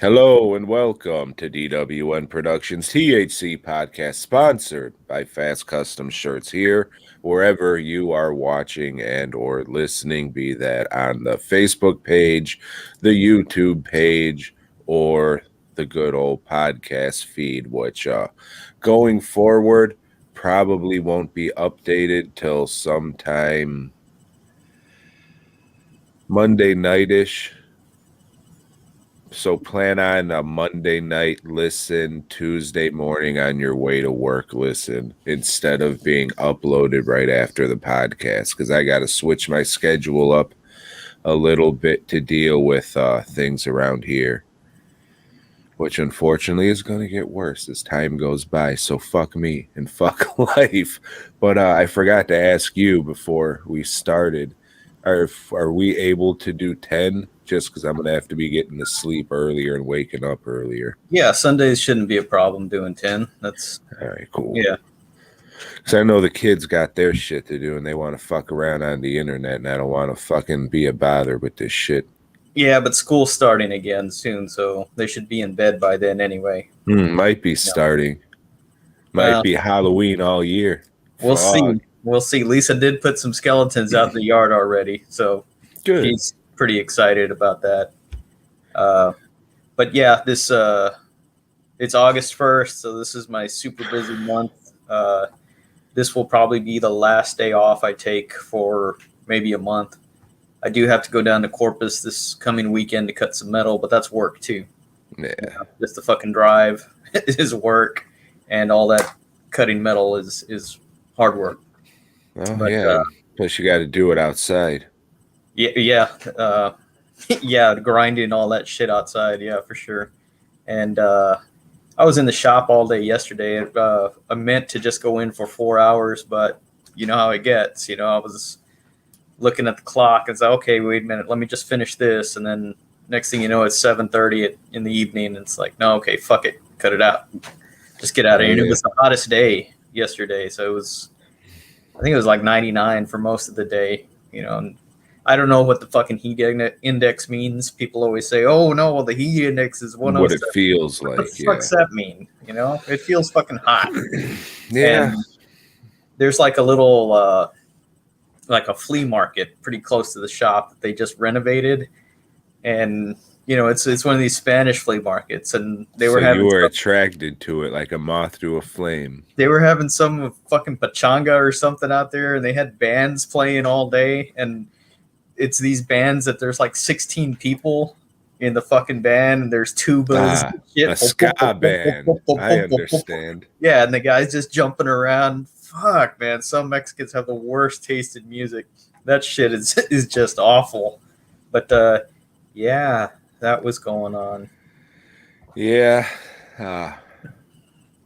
Hello and welcome to DWN Productions THC podcast, sponsored by Fast Custom Shirts here, wherever you are watching and or listening, be that on the Facebook page, the YouTube page, or the good old podcast feed, which going forward probably won't be updated till sometime Monday night-ish. So plan on a Monday night listen, Tuesday morning on your way to work listen, instead of being uploaded right after the podcast, because I got to switch my schedule up a little bit to deal with things around here, which unfortunately is going to get worse as time goes by. So fuck me and fuck life. But I forgot to ask you before we started, are we able to do 10? Just because I'm going to have to be getting to sleep earlier and waking up earlier. Yeah, Sundays shouldn't be a problem doing 10. That's all right, cool. Yeah. Because I know the kids got their shit to do and they want to fuck around on the internet, and I don't want to fucking be a bother with this shit. Yeah, but school's starting again soon, so they should be in bed by then anyway. Might be starting. Might be Halloween all year. We'll see. We'll see. Lisa did put some skeletons out in the yard already, so good. He's pretty excited about that. But yeah, this it's August 1st, so this is my super busy month. This will probably be the last day off I take for maybe a month. I do have to go down to Corpus this coming weekend to cut some metal, but that's work too. Yeah. Just the fucking drive is work, and all that cutting metal is hard work. Oh, but, yeah. Plus you got to do it outside. Yeah. Yeah, grinding all that shit outside. Yeah, for sure. And I was in the shop all day yesterday. I meant to just go in for 4 hours, but you know how it gets. You know, I was looking at the clock and said, okay, wait a minute, let me just finish this. And then next thing you know, it's 7:30 in the evening. And it's like, no, okay, fuck it. Cut it out. Just get out of here. And it was the hottest day yesterday. So it was, I think it was like 99 for most of the day, you know. And I don't know what the fucking heat index means. People always say, oh, no, well, the heat index is 107. What it feels like. What the fuck's that mean? You know, it feels fucking hot. Yeah. And there's like a little, like a flea market pretty close to the shop that they just renovated. And, you know, it's one of these Spanish flea markets. And they were having. You were attracted to it like a moth to a flame. They were having some fucking pachanga or something out there. And they had bands playing all day. And it's these bands that there's like 16 people in the fucking band, and there's tubas and shit. A ska band. I understand. Yeah, and the guy's just jumping around. Fuck, man. Some Mexicans have the worst taste in music. That shit is just awful. But yeah, that was going on. Yeah. I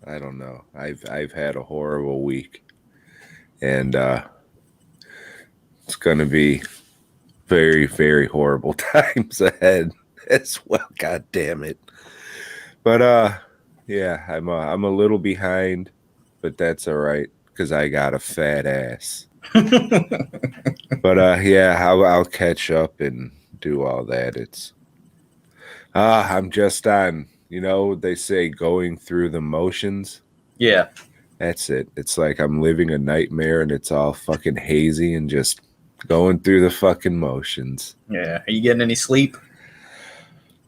don't know. I've had a horrible week. And it's gonna be very, very horrible times ahead as well. God damn it. But yeah, I'm a little behind, but that's all right because I got a fat ass. But yeah, I'll catch up and do all that. It's I'm just on, you know, they say going through the motions. Yeah. That's it. It's like I'm living a nightmare and it's all fucking hazy and just going through the fucking motions. Yeah. Are you getting any sleep?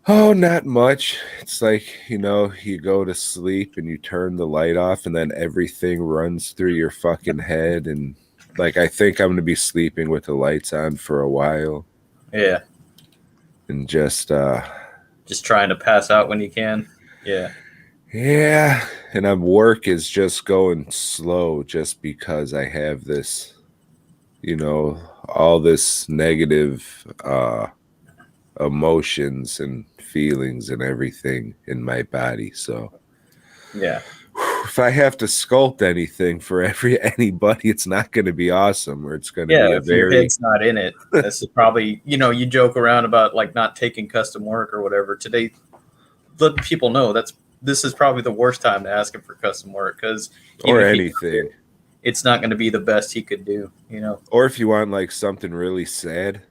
Oh, not much. It's like, you know, you go to sleep and you turn the light off and then everything runs through your fucking head. And like, I think I'm going to be sleeping with the lights on for a while. Yeah. And just trying to pass out when you can. Yeah. Yeah. And work is just going slow just because I have this, you know, all this negative emotions and feelings and everything in my body. So yeah, if I have to sculpt anything for anybody, it's not going to be awesome, or it's going to be a very. Your head's not in it. That's probably, you know, you joke around about like not taking custom work or whatever. Today, let people know this is probably the worst time to ask him for custom work because or anything. It's not going to be the best he could do, you know. Or if you want like something really sad.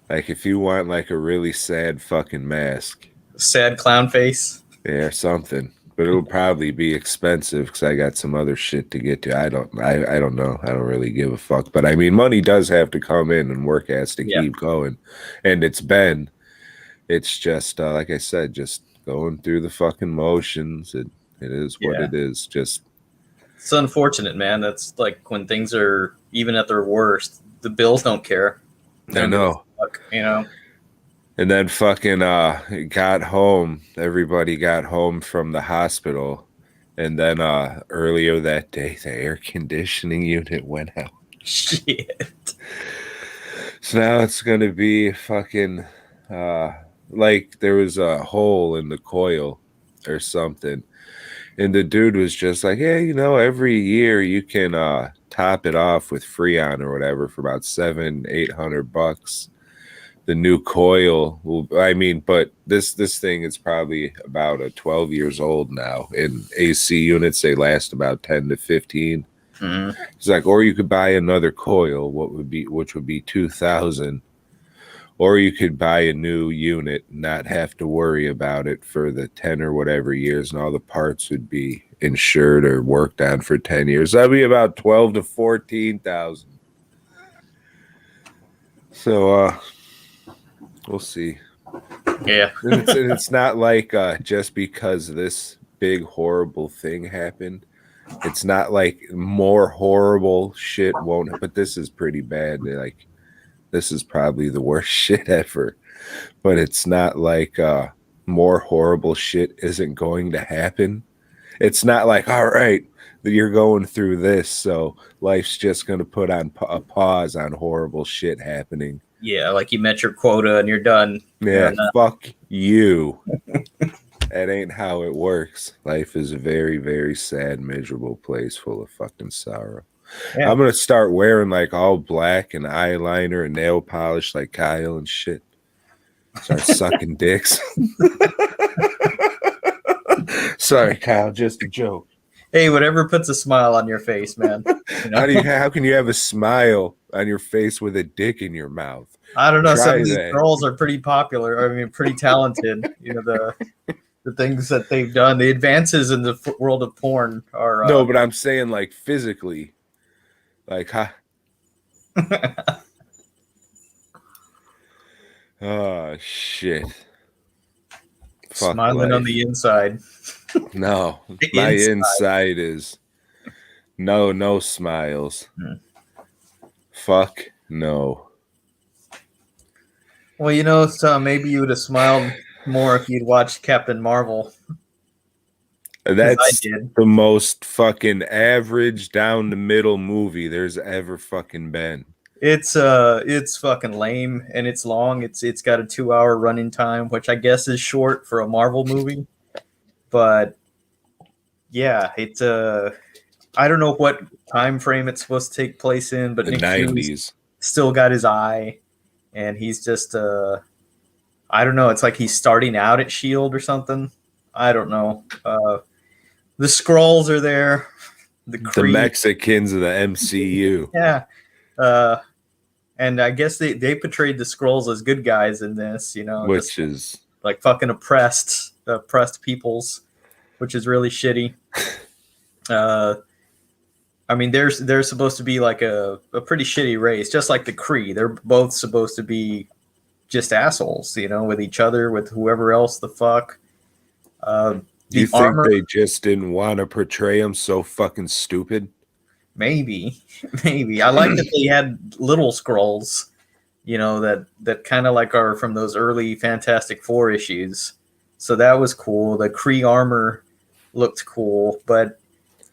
Like if you want like a really sad fucking mask, Sad clown face. yeah, or something. But it'll probably be expensive because I got some other shit to get to. I don't know. I don't really give a fuck. But I mean, money does have to come in and work has to Yeah, keep going. And it's just, like I said, just going through the fucking motions. It is what yeah. it is. Just, It's unfortunate, man. That's like when things are even at their worst. The bills don't care. They I don't give a know. fuck, you know. And then fucking got home. Everybody got home from the hospital. And then earlier that day the air conditioning unit went out. Shit. So now it's gonna be fucking like there was a hole in the coil or something. And the dude was just like, yeah, every year you can top it off with Freon or whatever for about $700-800. The new coil will, I mean, but this thing is probably about 12 years old now. In AC units, they last about 10 to 15. Mhm. It's like, or you could buy another coil, which would be 2,000, or you could buy a new unit, not have to worry about it for the 10 or whatever years, and all the parts would be insured or worked on for 10 years. That'd be about 12 to 14,000. So we'll see. Yeah. And it's not like just because this big horrible thing happened, it's not like more horrible shit won't. But this is pretty bad. Like this is probably the worst shit ever. But it's not like more horrible shit isn't going to happen. It's not like, all right, you're going through this, so life's just going to put on a pause on horrible shit happening. Yeah, like you met your quota and you're done. Yeah, fuck you. That ain't how it works. Life is a very, very sad, miserable place full of fucking sorrow. Yeah. I'm gonna start wearing like all black and eyeliner and nail polish like Kyle and shit. Start sucking dicks. Sorry, Kyle, just a joke. Hey, whatever puts a smile on your face, man. You know? How can you have a smile on your face with a dick in your mouth? I don't know. Some Try of these that. girls are pretty popular. I mean, pretty talented. You know, the things that they've done, the advances in the world of porn are. No, but I'm saying like physically, like oh shit. Fuck smiling life. on the inside. No, my inside is no smiles. Fuck no. Well, you know, so maybe you would have smiled more if you'd watched Captain Marvel. That's the most fucking average down the middle movie there's ever fucking been. It's fucking lame and it's long. It's got a 2-hour running time, which I guess is short for a Marvel movie. But yeah, it's I don't know what time frame it's supposed to take place in, but The Nick 90s. Fury's still got his eye, and he's just I don't know. It's like he's starting out at Shield or something. I don't know. The Skrulls are there. The Mexicans of the MCU. Yeah. And I guess they portrayed the Skrulls as good guys in this, you know, Which is like fucking oppressed peoples, which is really shitty. I mean, they're supposed to be like a pretty shitty race, just like the Kree. They're both supposed to be just assholes, you know, with each other, with whoever else the fuck. You think they just didn't want to portray them so fucking stupid? Maybe. I like that they had little Skrulls, you know, that kind of like are from those early Fantastic Four issues. So that was cool. The Kree armor looked cool, but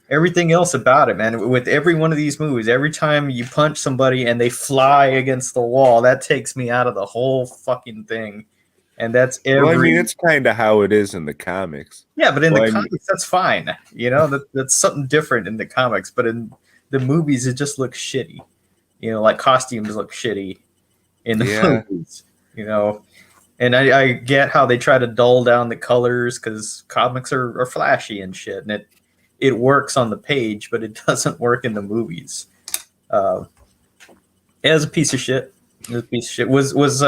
everything else about it, man, with every one of these movies, every time you punch somebody and they fly against the wall, that takes me out of the whole fucking thing. And that's every. Well, I mean, it's kind of how it is in the comics. Yeah, but in the comics, that's fine. You know, that's something different in the comics. But in the movies, it just looks shitty. You know, like costumes look shitty in the movies. You know, and I get how they try to dull down the colors because comics are flashy and shit, and it works on the page, but it doesn't work in the movies. It was a piece of shit. This piece of shit. Was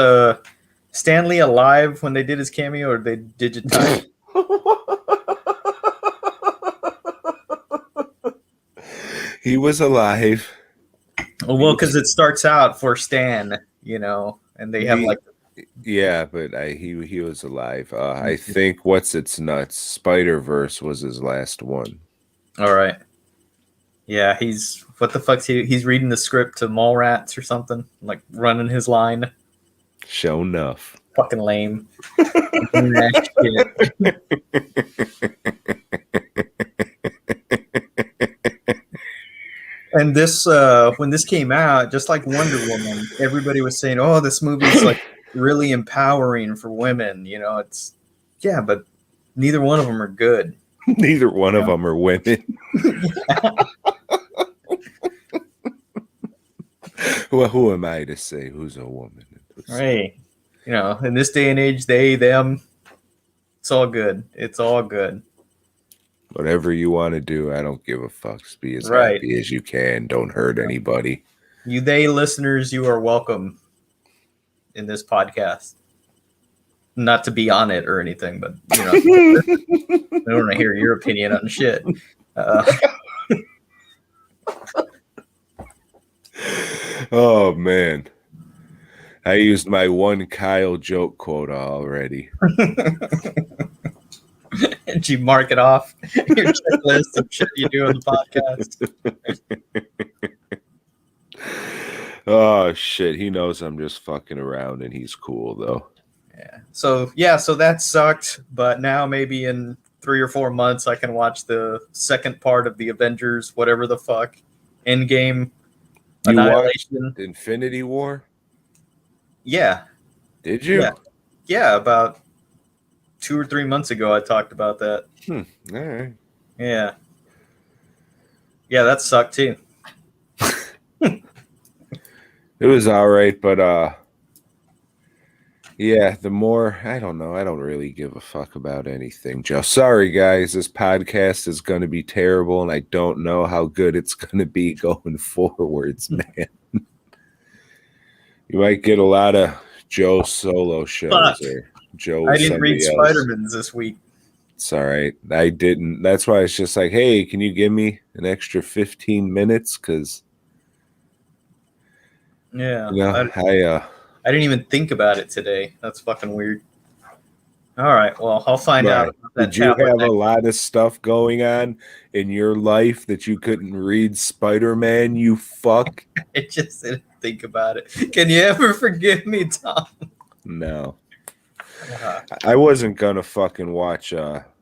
Stanley alive when they did his cameo, or they digitized? He was alive. Well, because it starts out for Stan, and they have like. Yeah, but he was alive. I think What's It's Nuts, Spider-Verse was his last one. All right. Yeah, what the fuck's he's reading the script to Mallrats or something, like running his line. Show enough. Fucking lame. That And this, when this came out, just like Wonder Woman, everybody was saying, "Oh, this movie's like really empowering for women." It's but neither one of them are good. Neither one of them are women. Well, who am I to say who's a woman? Right. In this day and age, they, them, it's all good. It's all good. Whatever you want to do, I don't give a fuck. Just be as happy as you can. Don't hurt anybody. You, they listeners, you are welcome in this podcast. Not to be on it or anything, but I don't want to hear your opinion on shit. Oh man, I used my one Kyle joke quota already. Did you mark it off your checklist of shit you do on the podcast? Oh shit, he knows I'm just fucking around, and he's cool though. So that sucked, but now maybe in 3 or 4 months I can watch the second part of the Avengers, whatever the fuck, Endgame. You watched Infinity War? Yeah. Did you? Yeah, about 2 or 3 months ago I talked about that. All right. Yeah. Yeah, that sucked too. It was all right, but yeah, the more, I don't know. I don't really give a fuck about anything, Joe. Sorry, guys. This podcast is going to be terrible, and I don't know how good it's going to be going forwards, man. You might get a lot of Joe solo shows or Joe. I didn't read Spider-Man's this week. It's all right. I didn't. That's why it's just like, hey, can you give me an extra 15 minutes? Because, I didn't even think about it today. That's fucking weird. All right. Well, I'll find out. Did you have a lot of stuff going on in your life that you couldn't read Spider-Man, you fuck? I just didn't think about it. Can you ever forgive me, Tom? No. I wasn't going to fucking watch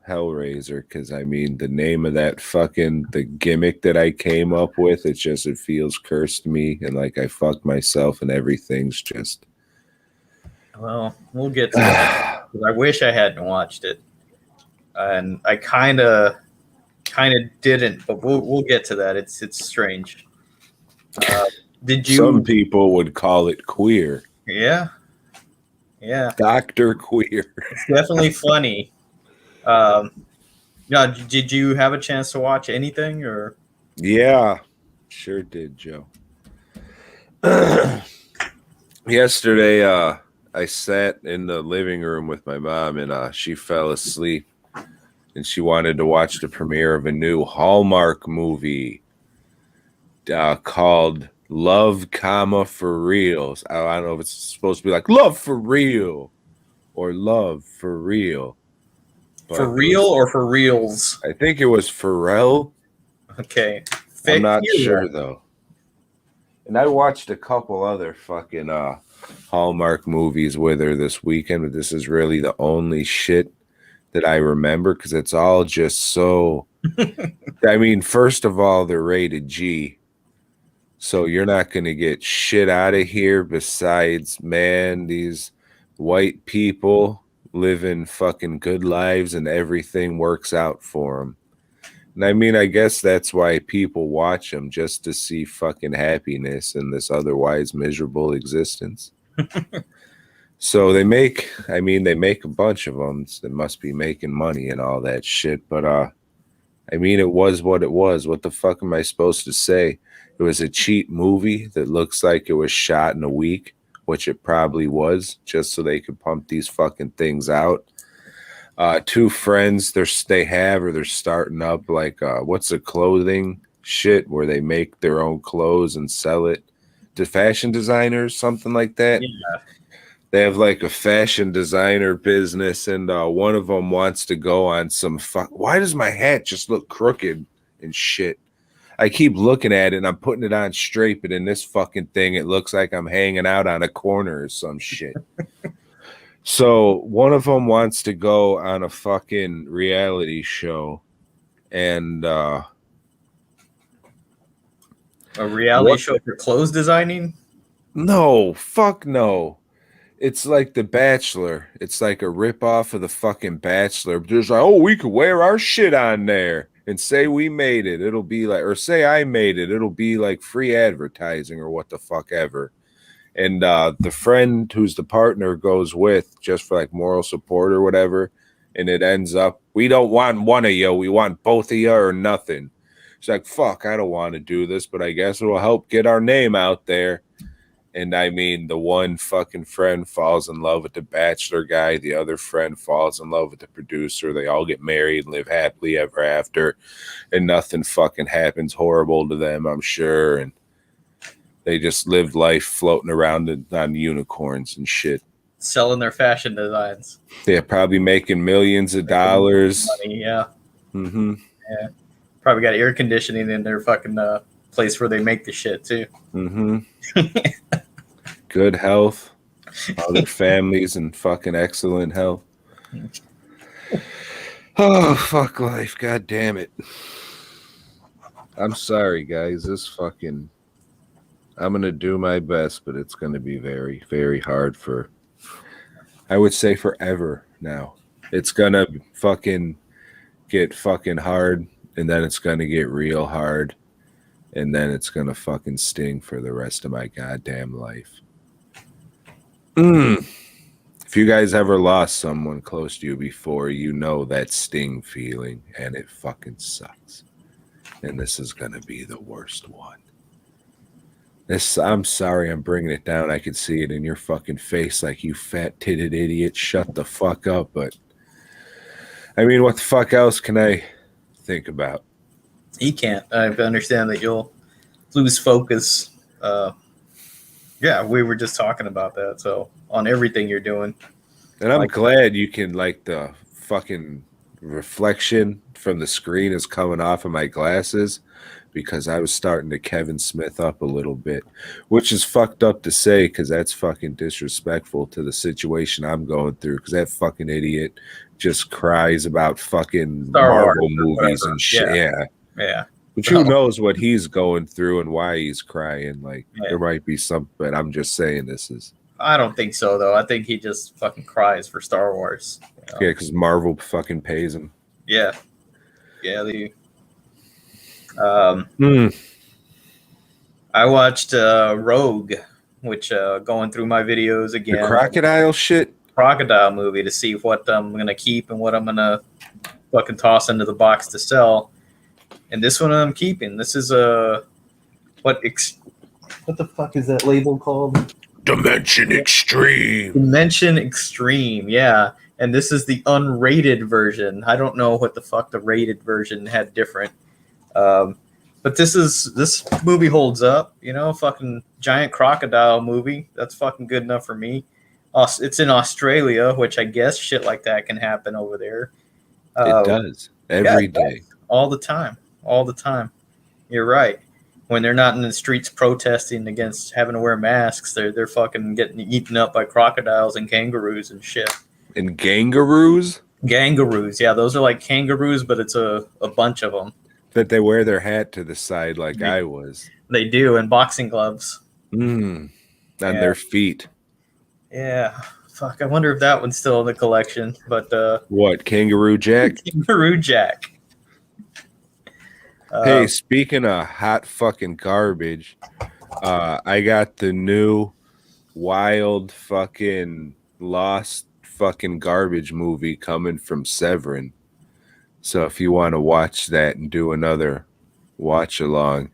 Hellraiser because, I mean, the name of that fucking, the gimmick that I came up with, it feels cursed to me, and like I fucked myself and everything's just... Well, we'll get to that. I wish I hadn't watched it, and I kind of didn't, but we'll get to that. It's strange. Did you? Some people would call it queer. Yeah. Dr. Queer. It's definitely funny. Did you have a chance to watch anything or? Yeah, sure did, Joe. Yesterday, I sat in the living room with my mom, and she fell asleep, and she wanted to watch the premiere of a new Hallmark movie called Love, for Reals. I don't know if it's supposed to be like Love for Real or Love for Real. But for real or for reals? I think it was Pharrell. Okay. I'm not sure, though. And I watched a couple other fucking Hallmark movies with her this weekend, but this is really the only shit that I remember because it's all just so... I mean, first of all, they're rated G. So you're not going to get shit out of here besides, man, these white people living fucking good lives and everything works out for them. And I mean, I guess that's why people watch them, just to see fucking happiness in this otherwise miserable existence. So they make a bunch of them. They must be making money and all that shit. But, I mean, it was what it was. What the fuck am I supposed to say? It was a cheap movie that looks like it was shot in a week which it probably was, just so they could pump these fucking things out. Two friends they're starting up like what's the clothing shit where they make their own clothes and sell it to fashion designers, something like that. Yeah. They have like a fashion designer business, and one of them wants to go on some why does my hat just look crooked and shit? I keep looking at it and I'm putting it on straight, but in this fucking thing it looks like I'm hanging out on a corner or some shit. So one of them wants to go on a fucking reality show, and A reality show for clothes designing? no, fuck no. It's like The Bachelor. It's like a ripoff of the fucking Bachelor. There's like, oh, we could wear our shit on there and say we made it. It'll be like, or say I made it. It'll be like free advertising or what the fuck ever. And the friend who's the partner goes with just for like moral support or whatever. And it ends up, we don't want one of you. We want both of you or nothing. It's like, fuck, I don't want to do this, but I guess it will help get our name out there. And I mean, the one fucking friend falls in love with the Bachelor guy. The other friend falls in love with the producer. They all get married and live happily ever after. And nothing fucking happens horrible to them, I'm sure. And they just lived life floating around on unicorns and shit. Selling their fashion designs. They're probably making millions of dollars. Money, yeah. Mm-hmm. Yeah. Probably got air conditioning in their fucking place where they make the shit, too. Mm-hmm. Good health. All their families in fucking excellent health. Oh, fuck life. God damn it. I'm sorry, guys. I'm going to do my best, but it's going to be very, very hard I would say forever now. It's going to fucking get fucking hard, and then it's going to get real hard, and then it's going to fucking sting for the rest of my goddamn life. If you guys ever lost someone close to you before, you know that sting feeling, and it fucking sucks. And this is going to be the worst one. I'm sorry I'm bringing it down. I can see it in your fucking face like you fat-titted idiot. Shut the fuck up. But, I mean, what the fuck else can I think about? You can't. I understand that you'll lose focus. Yeah, we were just talking about that. So on everything you're doing. And I'm glad you can, like, the fucking reflection from the screen is coming off of my glasses, because I was starting to Kevin Smith up a little bit, which is fucked up to say because that's fucking disrespectful to the situation I'm going through, because that fucking idiot just cries about fucking Marvel movies and shit. Yeah. But who knows what he's going through and why he's crying. Like, there might be some, but I'm just saying this is. I don't think so, though. I think he just fucking cries for Star Wars. You know? Yeah, because Marvel fucking pays him. Yeah. Yeah, I watched Rogue, which going through my videos again. The crocodile shit? Crocodile movie to see what I'm going to keep and what I'm going to fucking toss into the box to sell. And this one I'm keeping. This is what the fuck is that label called? Dimension Extreme. Dimension Extreme, yeah. And this is the unrated version. I don't know what the fuck the rated version had different. But this movie holds up, you know, fucking giant crocodile movie. That's fucking good enough for me. It's in Australia, which I guess shit like that can happen over there. It does every day. All the time. All the time. You're right. When they're not in the streets protesting against having to wear masks, they're fucking getting eaten up by crocodiles and kangaroos and shit. And kangaroos? Kangaroos, yeah. Those are like kangaroos, but it's a bunch of them. That they wear their hat to the side like I was. They do, and boxing gloves. On their feet. Yeah. Fuck, I wonder if that one's still in the collection. But what, Kangaroo Jack? Kangaroo Jack. Hey, speaking of hot fucking garbage, I got the new wild fucking lost fucking garbage movie coming from Severin. So if you want to watch that and do another watch along,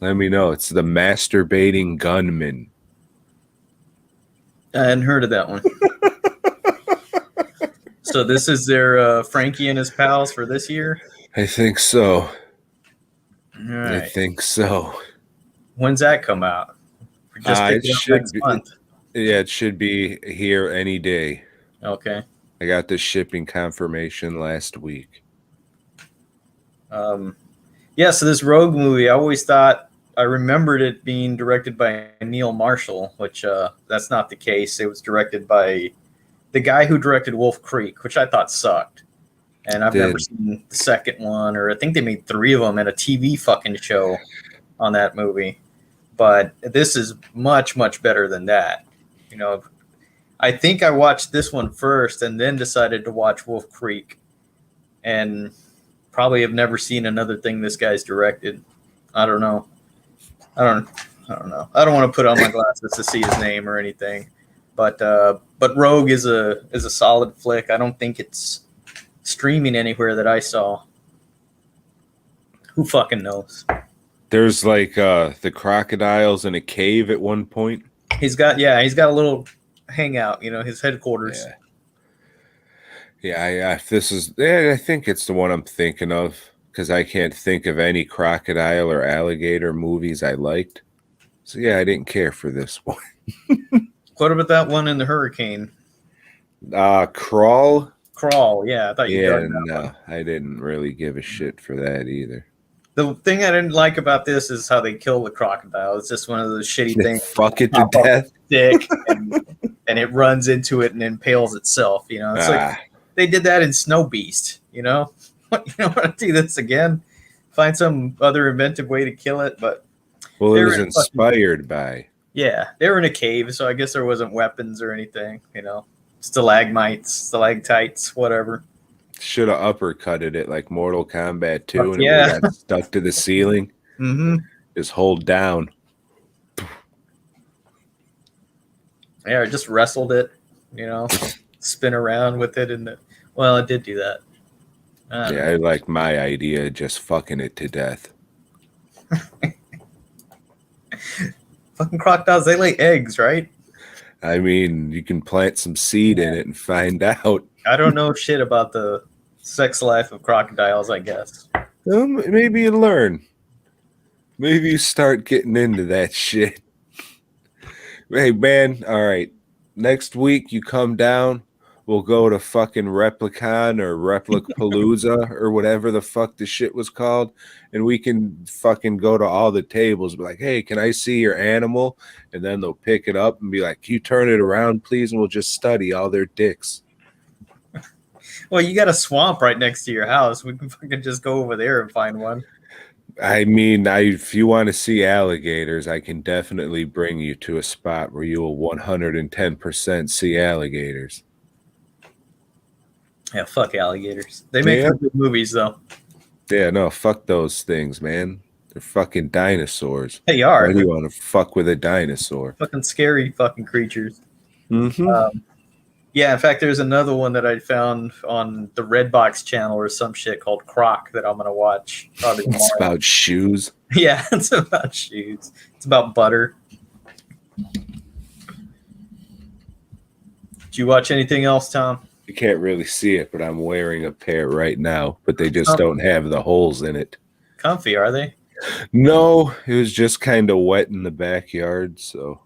let me know. It's The Masturbating Gunman. I hadn't heard of that one. So this is their Frankie and his pals for this year. I think so. All I right. think so. When's that come out? We just pick It it up should next be. month. Yeah, it should be here any day. Okay. I got the shipping confirmation last week. Yeah, so this Rogue movie, I remembered it being directed by Neil Marshall, which that's not the case. It was directed by the guy who directed Wolf Creek, which I thought sucked. And I've never seen the second one, or I think they made 3 of them at a TV fucking show on that movie. But this is much, much better than that. You know, I think I watched this one first and then decided to watch Wolf Creek, and probably have never seen another thing this guy's directed. I don't know. I don't know. I don't want to put on my glasses to see his name or anything. But Rogue is a solid flick. I don't think it's streaming anywhere that I saw. Who fucking knows? There's like the crocodiles in a cave at one point. He's got a little hangout, his headquarters. Yeah. I think it's the one I'm thinking of, because I can't think of any crocodile or alligator movies I liked. So yeah, I didn't care for this one. What about that one in the hurricane? Crawl. Yeah, I thought you dug that one. I didn't really give a shit for that either. The thing I didn't like about this is how they kill the crocodile. It's just one of those shitty things. Fuck it to death. Stick and it runs into it and impales itself. It's like they did that in Snow Beast. You want to do this again? Find some other inventive way to kill it. But it was inspired by. Yeah, they were in a cave, so I guess there wasn't weapons or anything. Stalagmites, stalactites, whatever. Should have uppercutted it like Mortal Kombat 2 and it got stuck to the ceiling. Mm-hmm. Just hold down. Yeah, or just wrestled it, spin around with it. Well, it did do that. I like my idea, just fucking it to death. Fucking crocodiles, they lay eggs, right? I mean, you can plant some seed in it and find out. I don't know shit about the sex life of crocodiles, I guess. Maybe you learn. Maybe you start getting into that shit. Hey, man, all right. Next week, you come down. We'll go to fucking Replicon or Replicapalooza or whatever the fuck the shit was called. And we can fucking go to all the tables. Be like, hey, can I see your animal? And then they'll pick it up and be like, can you turn it around, please? And we'll just study all their dicks. Well, you got a swamp right next to your house. We can fucking just go over there and find one. I mean, if you want to see alligators, I can definitely bring you to a spot where you will 110% see alligators. Yeah, fuck alligators. They make good movies, though. Yeah, no, fuck those things, man. They're fucking dinosaurs. They are. Why do you want to fuck with a dinosaur? Fucking scary fucking creatures. Mm-hmm. Yeah, in fact, there's another one that I found on the Redbox channel or some shit called Croc that I'm going to watch probably tomorrow. It's about shoes. Yeah, it's about shoes. It's about butter. Did you watch anything else, Tom? You can't really see it, but I'm wearing a pair right now, but they just don't have the holes in it. Comfy, are they? No, it was just kind of wet in the backyard, so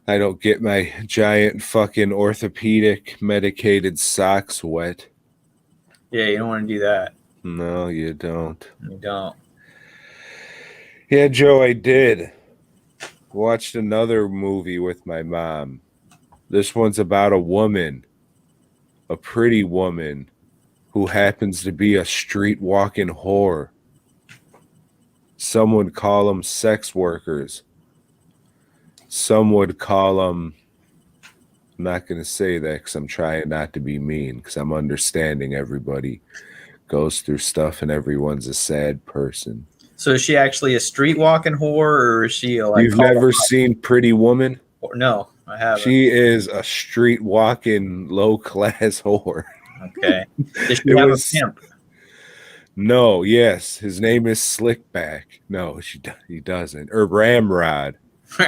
I don't get my giant fucking orthopedic medicated socks wet. Yeah, you don't want to do that. No, you don't. You don't. Yeah, Joe, I did. Watched another movie with my mom. This one's about a woman, a pretty woman, who happens to be a street walking whore. Some would call them sex workers. Some would call them, I'm not going to say that because I'm trying not to be mean, because I'm understanding everybody goes through stuff and everyone's a sad person. So is she actually a street walking whore, or is she like? You've never seen Pretty Woman? No, I haven't. She is a street walking low class whore. Okay. Does she have a pimp? No. Yes, his name is Slickback. No, he doesn't. Or Ramrod.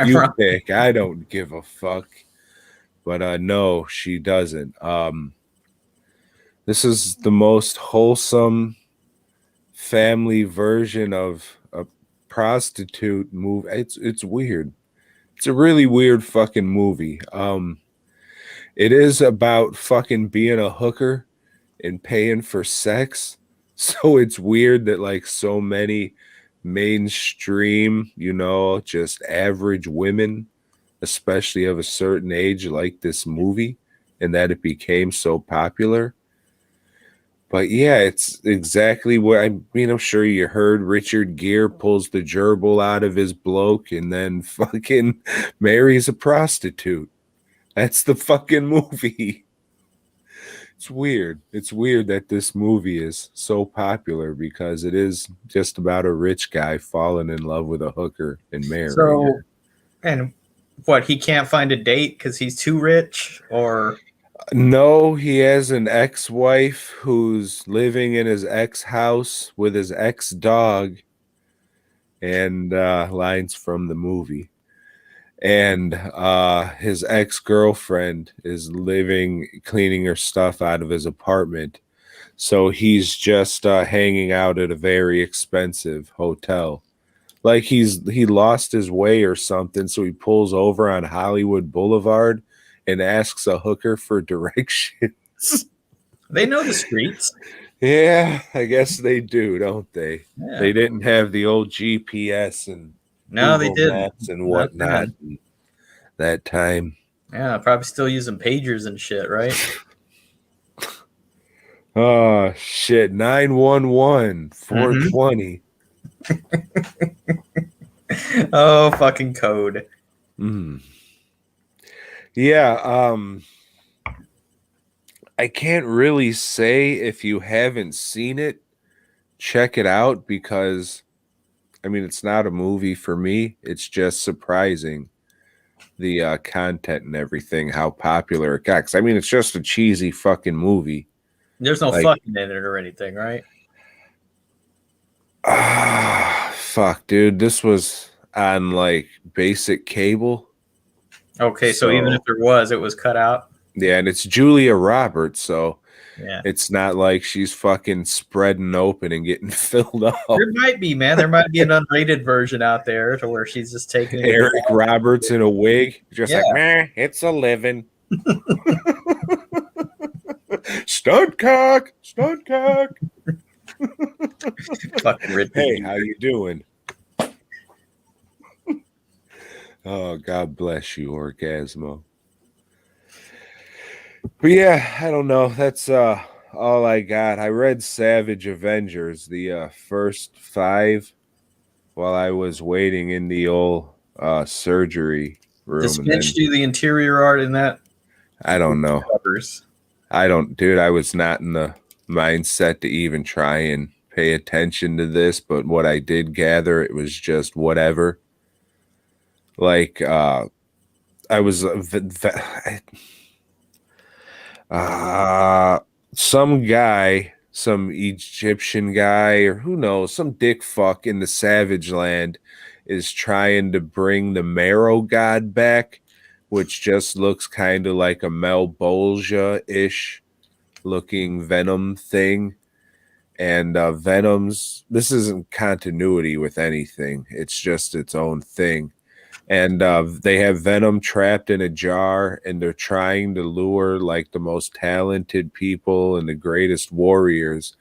You Right. pick. I don't give a fuck. But no, she doesn't. This is the most wholesome family version of a prostitute movie. It's weird. It's a really weird fucking movie. It is about fucking being a hooker and paying for sex. So it's weird that like so many mainstream, just average women, especially of a certain age, like this movie and that it became so popular. But yeah, it's exactly what I mean. I'm sure you heard Richard Gere pulls the gerbil out of his bloke and then fucking marries a prostitute. That's the fucking movie. It's weird. It's weird that this movie is so popular because it is just about a rich guy falling in love with a hooker and marrying So, her. and what, he can't find a date because he's too rich, or No, he has an ex-wife who's living in his ex house with his ex dog and lines from the movie. And his ex-girlfriend is living cleaning her stuff out of his apartment. So he's just hanging out at a very expensive hotel. Like he lost his way or something, so he pulls over on Hollywood Boulevard and asks a hooker for directions. they know the streets. Yeah, I guess they do, don't they? Yeah. They didn't have the old GPS and No, they Google didn't. Maps and Not whatnot then. that time. Yeah, probably still using pagers and shit, right? Oh shit, 911 Mm-hmm. 420. Oh, fucking code. Mm. Yeah, I can't really say if you haven't seen it, check it out because I mean it's not a movie for me. It's just surprising the content and everything, how popular it got. 'Cause, I mean, it's just a cheesy fucking movie. There's no Like, fucking in it or anything, right? fuck, dude, this was on like basic cable. Okay, so even if So there was, it was cut out. yeah, and it's Julia Roberts, so Yeah. it's not like she's fucking spreading open and getting filled There up. might be, man. There might be an unrated version out there to where she's just taking it in. Eric Roberts in a wig, just Yeah. like, meh, it's a living. Stunt cock, stunt cock. Fucking Richard Hey, Gere. how you doing? Oh, God bless you, Orgasmo. But yeah, I don't know. That's all I got. I read Savage Avengers, the first five, while I was waiting in the old surgery Does room, and Finch then do the interior art in that? I don't know. Covers. I don't, dude. I was not in the mindset to even try and pay attention to this, but what I did gather, it was just whatever. Like, I was uh, some guy, some Egyptian guy, or who knows, some dick fuck in the Savage Land is trying to bring the Marrow God back, which just looks kind of like a Malbolgia ish looking Venom thing. And this isn't continuity with anything, it's just its own thing. And they have Venom trapped in a jar, and they're trying to lure like the most talented people and the greatest warriors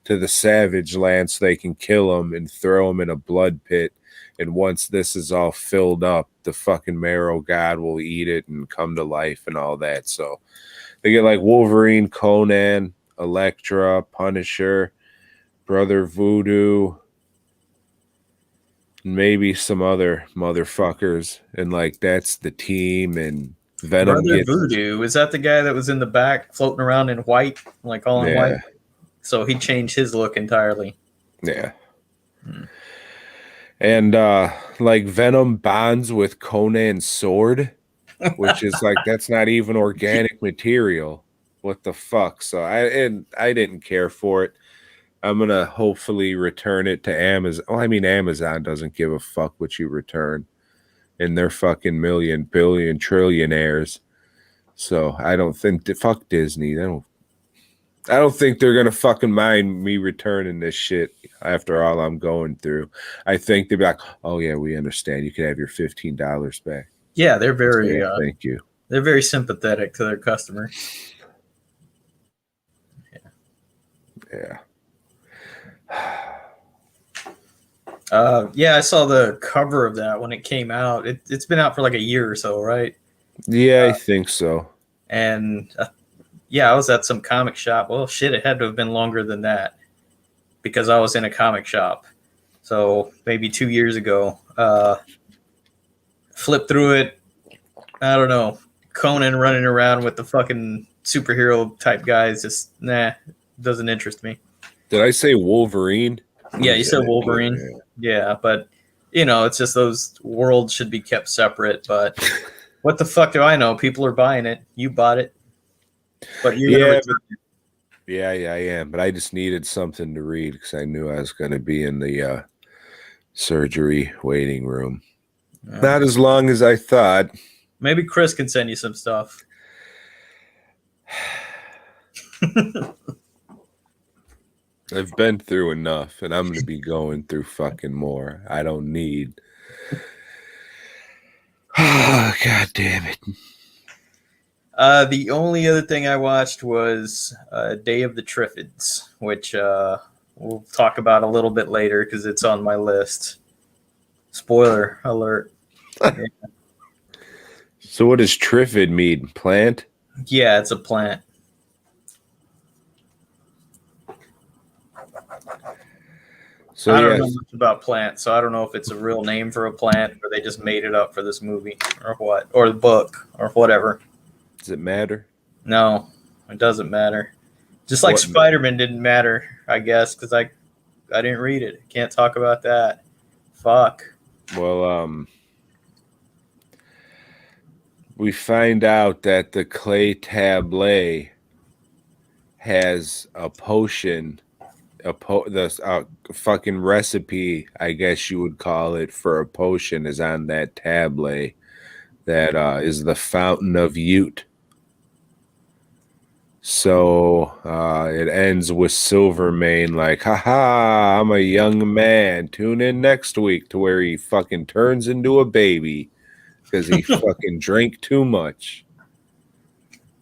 to the Savage Land so they can kill them and throw them in a blood pit. And once this is all filled up, the fucking Marrow God will eat it and come to life and all that. So they get like Wolverine, Conan, Elektra, Punisher, Brother Voodoo, maybe some other motherfuckers, and like that's the team. And Venom Brother gets, Voodoo, is that the guy that was in the back floating around in white, like all in white? yeah, So he changed his look entirely. yeah. Hmm. And like Venom bonds with Conan's sword, which is like that's not even organic material. What the fuck? So I didn't care for it. I'm gonna hopefully return it to Amazon. Well, I mean Amazon doesn't give a fuck what you return. and they're fucking million, billion, trillionaires. So I don't think fuck Disney. I don't think they're gonna fucking mind me returning this shit after all I'm going through. I think they'll be like, "Oh yeah, we understand. You can have your $15 back." Yeah, Yeah, thank you. they're very sympathetic to their customers. Yeah. Yeah, I saw the cover of that when it came out. It's been out for like a year or so, right? Yeah, I think so. And yeah, I was at some comic shop. Well, shit, it had to have been longer than that because I was in a comic shop. So maybe 2 years ago. Flipped through it. I don't know. Conan running around with the fucking superhero type guys just doesn't interest me. Did I say Wolverine? Yeah, you said Yeah. Wolverine. Yeah, but it's just those worlds should be kept separate. But what the fuck do I know? People are buying it. You bought it, but you're gonna return it. Yeah, I am. But I just needed something to read because I knew I was going to be in the surgery waiting room. Not as long as I thought. Maybe Chris can send you some stuff. I've been through enough, and I'm going to be going through fucking more. I don't need. Oh, God damn it. The only other thing I watched was Day of the Triffids, which we'll talk about a little bit later because it's on my list. Spoiler alert. Yeah. So what does Triffid mean? Plant? Yeah, it's a plant. So I don't know much about plants, so I don't know if it's a real name for a plant or they just made it up for this movie or what, or the book or whatever. Does it matter? No, it doesn't matter. Just like Spider-Man didn't matter, I guess, because I didn't read it. Can't talk about that. Fuck. Well, we find out that the clay tablet has a potion, the fucking recipe, I guess you would call it, for a potion is on that tablet that is the Fountain of Youth. So it ends with Silvermane like, haha, I'm a young man. Tune in next week to where he fucking turns into a baby because he fucking drank too much.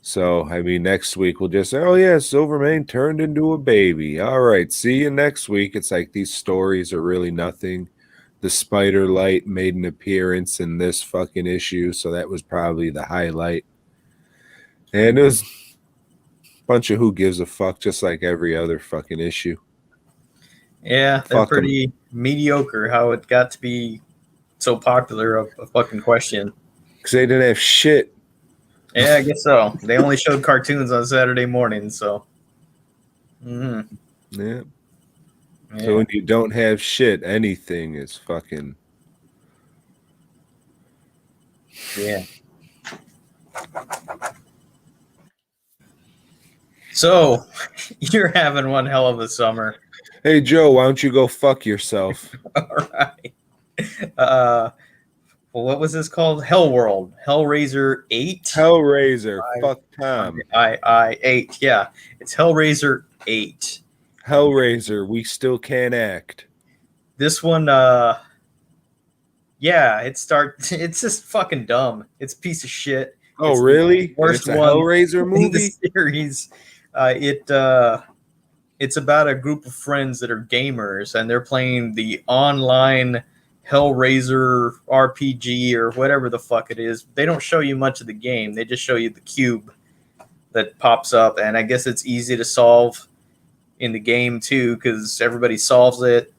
So, I mean, next week we'll just say, oh, yeah, Silvermane turned into a baby. All right, see you next week. It's like these stories are really nothing. The Spider Light made an appearance in this fucking issue, so that was probably the highlight. And it was a bunch of who gives a fuck, just like every other fucking issue. Yeah, they're pretty mediocre how it got to be so popular, a fucking question. Because they didn't have shit. Yeah, I guess so. They only showed cartoons on Saturday mornings, so. Mm-hmm. Yeah. So when you don't have shit, anything is fucking. Yeah. So you're having one hell of a summer. Hey, Joe, why don't you go fuck yourself? All right. Well, what was this called? Hellworld. Hellraiser 8? Hellraiser. Fuck Tom. 8. Yeah. It's Hellraiser 8. Hellraiser. We still can't act. This one, yeah, it's just fucking dumb. It's a piece of shit. Oh, really? Worst one Hellraiser movie in the series. It's about a group of friends that are gamers and they're playing the online Hellraiser RPG or whatever the fuck it is. They don't show you much of the game. They just show you the cube that pops up, and I guess it's easy to solve in the game too because everybody solves it.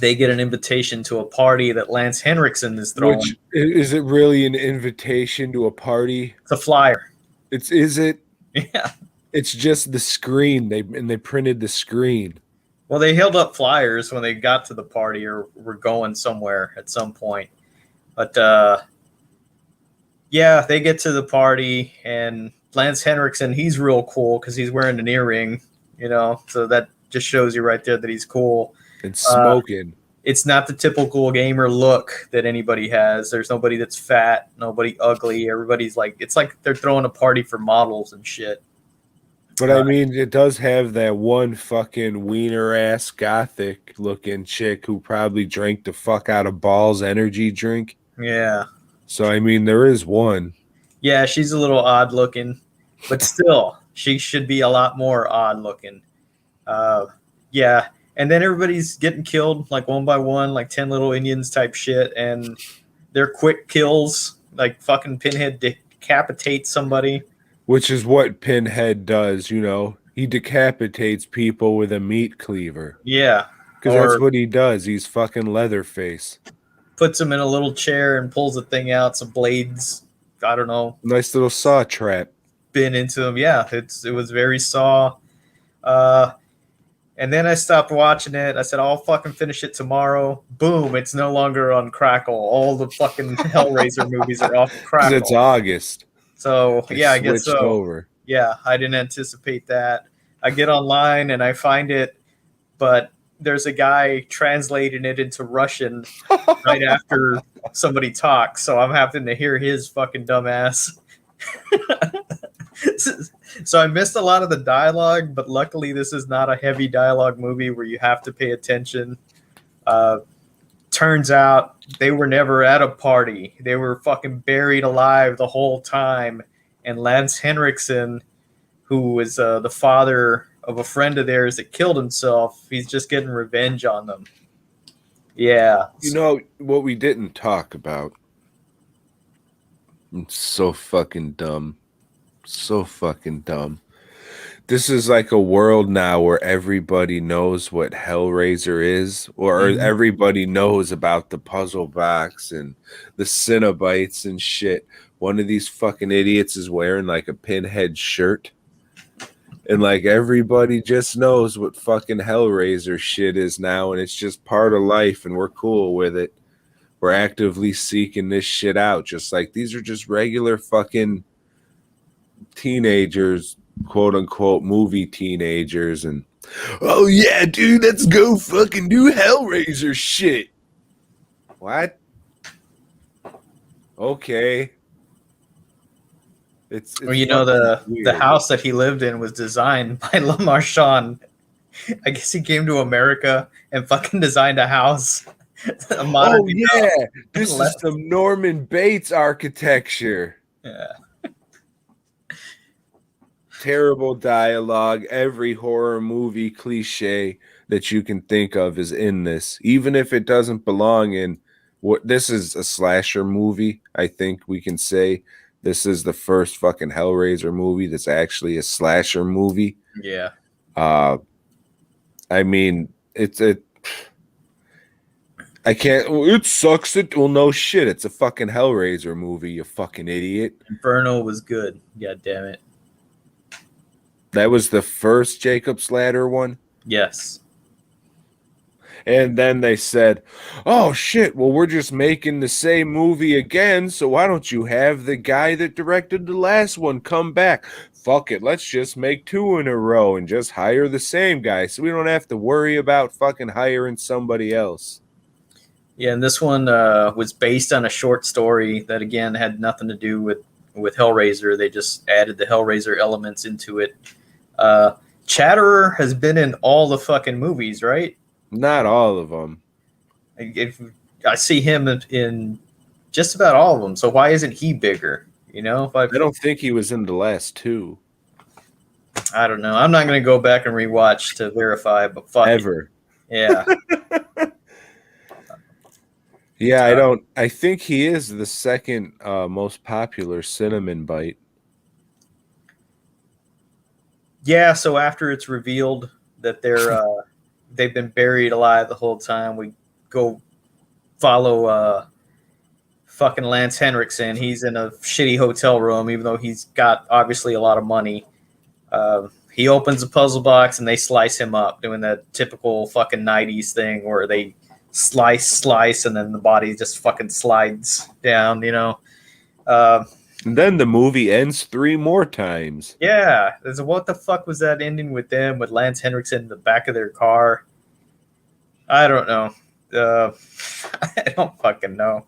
They get an invitation to a party that Lance Henriksen is throwing. Which, is it really an invitation to a party? It's a flyer. Is it? Yeah. It's just the screen. They printed the screen. Well, they held up flyers when they got to the party or were going somewhere at some point. But yeah, they get to the party and Lance Henriksen, he's real cool because he's wearing an earring, so that just shows you right there that he's cool. And smoking. it's not the typical gamer look that anybody has. There's nobody that's fat, nobody ugly. Everybody's like, it's like they're throwing a party for models and shit. But I mean, it does have that one fucking wiener ass gothic looking chick who probably drank the fuck out of Ball's energy drink. Yeah. So I mean, there is one. Yeah, she's a little odd looking, but still, she should be a lot more odd looking. Yeah. And then everybody's getting killed like one by one, like 10 little Indians type shit. And they're quick kills, like fucking Pinhead decapitates somebody. Which is what Pinhead does, you know. He decapitates people with a meat cleaver. Yeah. Because that's what he does. He's fucking Leatherface. Puts him in a little chair and pulls the thing out, some blades. I don't know. Nice little saw trap. Been into him. Yeah, it was very Saw. And then I stopped watching it. I said, I'll fucking finish it tomorrow. Boom, it's no longer on Crackle. All the fucking Hellraiser movies are off Crackle. It's August. So, yeah, I guess so. Over. Yeah, I didn't anticipate that. I get online and I find it, but there's a guy translating it into Russian right after somebody talks. So I'm having to hear his fucking dumbass. So I missed a lot of the dialogue, but luckily this is not a heavy dialogue movie where you have to pay attention. Turns out they were never at a party. They were fucking buried alive the whole time. And Lance Henriksen, who was the father of a friend of theirs that killed himself, he's just getting revenge on them. Yeah. You know what we didn't talk about? It's so fucking dumb. So fucking dumb. This is like a world now where everybody knows what Hellraiser is, or everybody knows about the puzzle box and the Cinnabites and shit. One of these fucking idiots is wearing like a Pinhead shirt. And like everybody just knows what fucking Hellraiser shit is now, and it's just part of life, and we're cool with it. We're actively seeking this shit out. Just like these are just regular fucking teenagers, quote unquote movie teenagers, and oh yeah, dude, let's go fucking do Hellraiser shit. What? Okay. It's well, you know, the house that he lived in was designed by Le Marchand. I guess he came to America and fucking designed a house. Oh yeah, this is some Norman Bates architecture. Yeah. Terrible dialogue. Every horror movie cliche that you can think of is in this, even if it doesn't belong in what this is a slasher movie. I think we can say this is the first fucking Hellraiser movie that's actually a slasher movie. Yeah. I mean, I can't. It sucks. Well, no shit. It's a fucking Hellraiser movie. You fucking idiot. Inferno was good. God damn it. That was the first Jacob's Ladder one? Yes. And then they said, oh, shit, well, we're just making the same movie again, so why don't you have the guy that directed the last one come back? Fuck it, let's just make 2 in a row and just hire the same guy so we don't have to worry about fucking hiring somebody else. Yeah, and this one was based on a short story that, again, had nothing to do with Hellraiser. They just added the Hellraiser elements into it. Chatterer has been in all the fucking movies, right? Not all of them. I see him in just about all of them. So why isn't he bigger? You know, I don't think he was in the last 2. I don't know. I'm not going to go back and rewatch to verify, but fuck ever. Yeah. Yeah, I think he is the second most popular cinnamon bite. Yeah, so after it's revealed that they've been buried alive the whole time, we go follow fucking Lance Henriksen. He's in a shitty hotel room, even though he's got obviously a lot of money. He opens a puzzle box and they slice him up, doing that typical fucking 90s thing where they slice, and then the body just fucking slides down, you know. And then the movie ends 3 more times. Yeah. What the fuck was that ending with them, with Lance Henriksen in the back of their car? I don't know. Uh, I don't fucking know.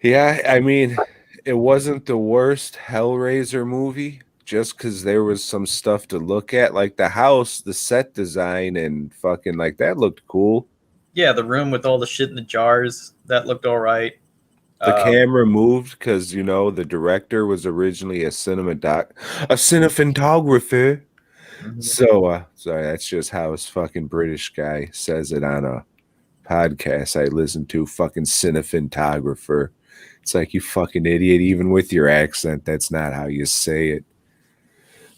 Yeah, I mean, it wasn't the worst Hellraiser movie just because there was some stuff to look at, like the house, the set design, and fucking like that looked cool. Yeah, the room with all the shit in the jars that looked all right. The Uh, camera moved because the director was originally a cinematographer. mhm. So, sorry, that's just how his fucking British guy says it on a podcast I listen to. Fucking cinematographer. It's like, you fucking idiot. Even with your accent, that's not how you say it.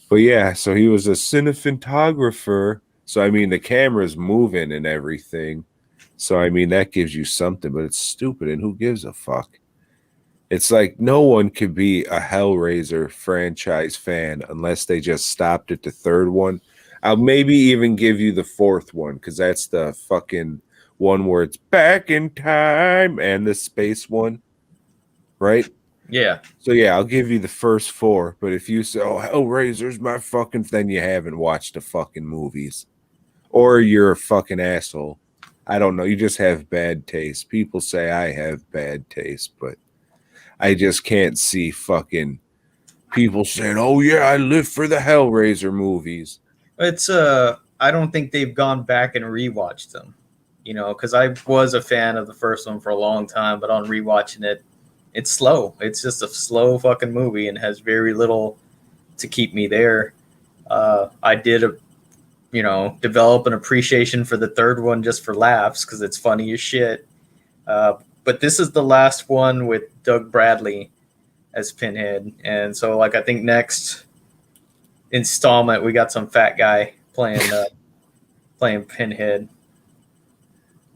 But yeah, so he was a cinematographer. So I mean, the camera's moving and everything. So I mean, that gives you something, but it's stupid, and who gives a fuck? It's like no one could be a Hellraiser franchise fan unless they just stopped at the third one. I'll maybe even give you the fourth one because that's the fucking one where it's back in time and the space one, right? Yeah, So yeah, I'll give you the first four. But if you say, "Oh, Hellraiser's my fucking," then you haven't watched the fucking movies, or you're a fucking asshole. I don't know. You just have bad taste. People say I have bad taste, but I just can't see fucking people saying, "Oh yeah, I live for the Hellraiser movies." it's I don't think they've gone back and rewatched them. You know, because I was a fan of the first one for a long time, but on rewatching it, it's slow. It's just a slow fucking movie and has very little to keep me there. I did develop an appreciation for the third one just for laughs because it's funny as shit. But this is the last one with Doug Bradley as Pinhead, and so like I think next installment we got some fat guy playing Pinhead,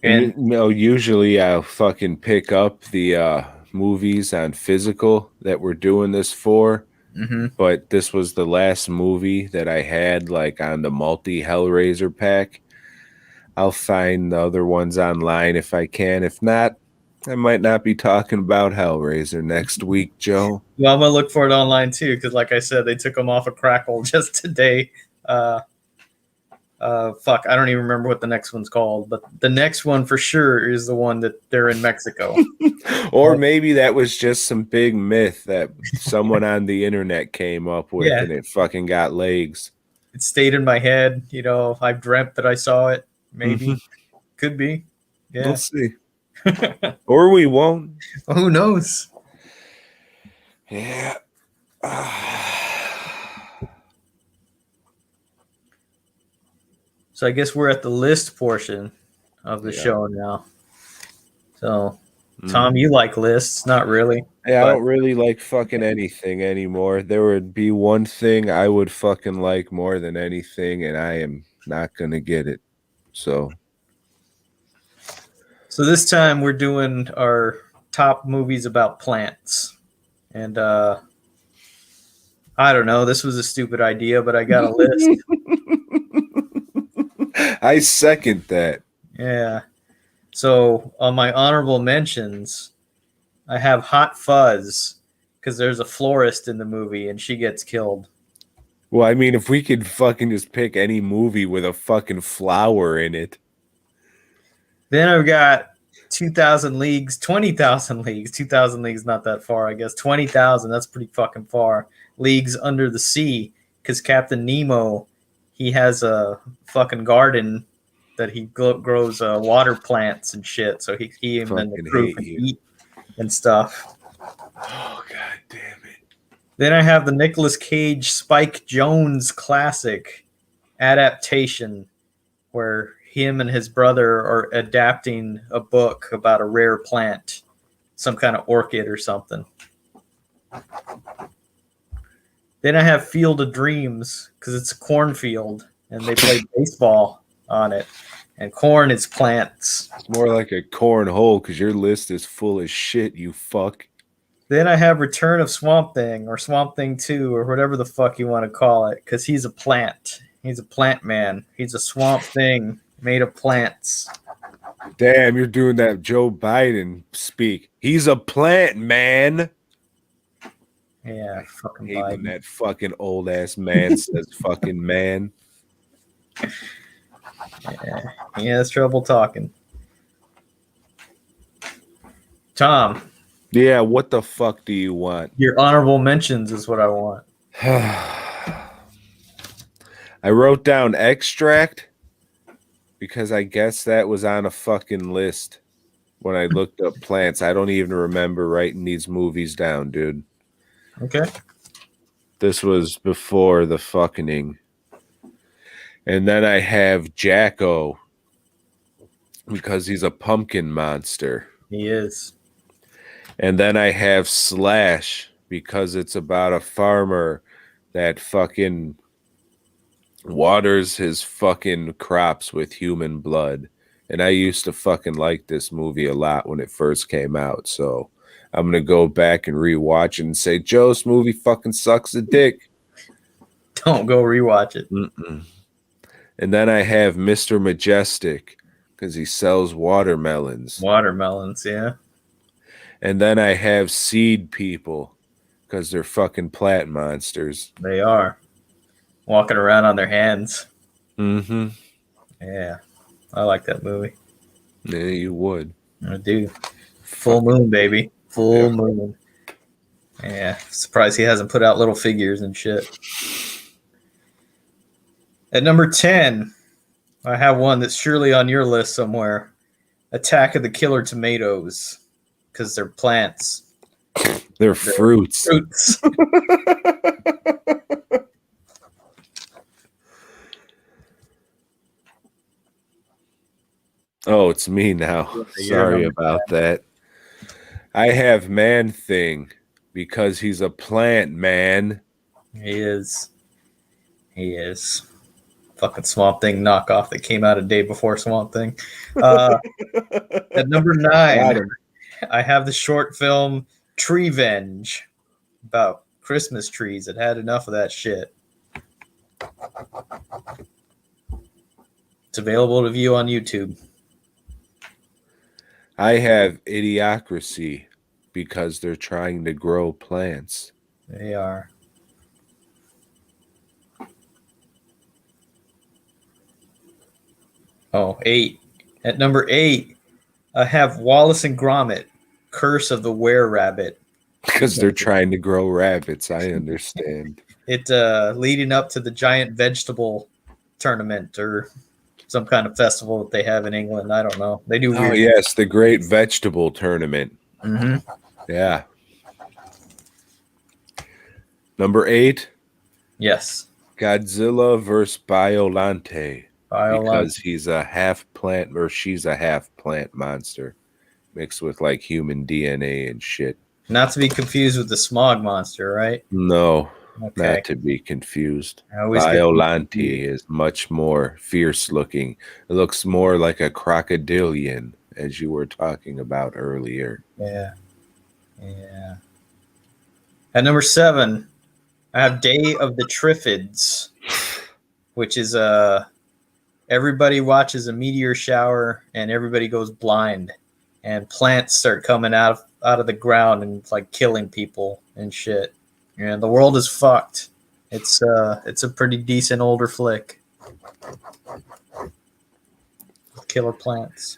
And and usually I'll fucking pick up the movies on physical that we're doing this for, mm-hmm. but this was the last movie that I had like on the multi Hellraiser pack. I'll find the other ones online if I can. If not, I might not be talking about Hellraiser next week, Joe. Well, I'm gonna look for it online too because, like I said, they took them off of Crackle just today. Uh, fuck, I don't even remember what the next one's called, but the next one for sure is the one that they're in Mexico. Or maybe that was just some big myth that someone on the internet came up with Yeah, and it fucking got legs. it stayed in my head. You know, I dreamt that I saw it. Mhm. Maybe, could be. We'll Yeah. see. Or we won't. Who knows? Yeah. So I guess we're at the list portion of the Yeah. show now. So, Tom, Mhm. you like lists? Not really, Yeah, I but don't really like fucking anything anymore. There would be one thing I would fucking like more than anything, and I am not gonna get it. So, so this time we're doing our top movies about plants. And I don't know, this was a stupid idea, but I got a list. I second that. Yeah. So on my honorable mentions, I have Hot Fuzz because there's a florist in the movie and she gets killed. Well, I mean, if we could fucking just pick any movie with a fucking flower in it. Then I've got 2,000 Leagues, 20,000 Leagues. 2,000 Leagues not that far, I guess. 20,000, that's pretty fucking far. Leagues Under the Sea because Captain Nemo, he has a fucking garden that he grows water plants and shit. So he and then the Fucking crew hate can you. eat and stuff. Oh, god damn it. Then I have the Nicolas Cage Spike Jones classic adaptation where him and his brother are adapting a book about a rare plant, some kind of orchid or something. Then I have Field of Dreams because it's a cornfield and they play baseball on it. And corn is plants. It's more like a cornhole because your list is full of shit, you fuck. Then I have Return of Swamp Thing or Swamp Thing 2 or whatever the fuck you want to call it because he's a plant. He's a plant man. He's a swamp thing made of plants. Damn, you're doing that Joe Biden speak. He's a plant, man. Yeah, I fucking hate when Biden. that fucking old ass man says fucking man. Yeah, he has trouble talking. Tom, Yeah, what the fuck do you want? your honorable mentions is what I want. I wrote down extract because I guess that was on a fucking list when I looked up plants. I don't even remember writing these movies down, dude. Okay. This was before the fucking. And then I have Jacko because he's a pumpkin monster. He is. And then I have Slash because it's about a farmer that fucking waters his fucking crops with human blood. And I used to fucking like this movie a lot when it first came out. So I'm going to go back and rewatch it and say, Joe's movie fucking sucks a dick. Don't go rewatch it. Mm-mm. And then I have Mr. Majestic because he sells watermelons. Watermelons, yeah. And then I have Seed People because they're fucking plant monsters. They are. Walking around on their hands. Mm-hmm. Yeah. I like that movie. Yeah, you would. I do. Full moon, baby. Full moon. Yeah. Surprised he hasn't put out little figures and shit. At number 10, I have one that's surely on your list somewhere. Attack of the Killer Tomatoes. Because they're plants. They're fruits. Fruits. Oh, it's me now. Yeah, Sorry about that. I have Man Thing because he's a plant man. He is. He is. Fucking Swamp Thing knockoff that came out a day before Swamp Thing. At number 9, I have the short film Treevenge about Christmas trees. It had enough of that shit. It's available to view on YouTube. I have Idiocracy because they're trying to grow plants. They are. Oh, 8. At number 8, I have Wallace and Gromit, Curse of the Were-Rabbit. Because they're trying to grow rabbits, I understand. It leading up to the giant vegetable tournament or some kind of festival that they have in England. I don't know. They do weird. Oh, yes, the Great Vegetable Tournament. Mm-hmm. Yeah. Number 8. Yes. Godzilla versus Biolante. Biolante. Because he's a half plant or she's a half plant monster mixed with like human DNA and shit. Not to be confused with the smog monster, right? No, Okay. not to be confused. I always get Biolante is much more fierce looking. It looks more like a crocodilian, as you were talking about earlier. Yeah. Yeah. At number 7, I have Day of the Triffids, which is everybody watches a meteor shower and everybody goes blind, and plants start coming out of the ground and like killing people and shit. And the world is fucked. It's a pretty decent older flick. Killer plants.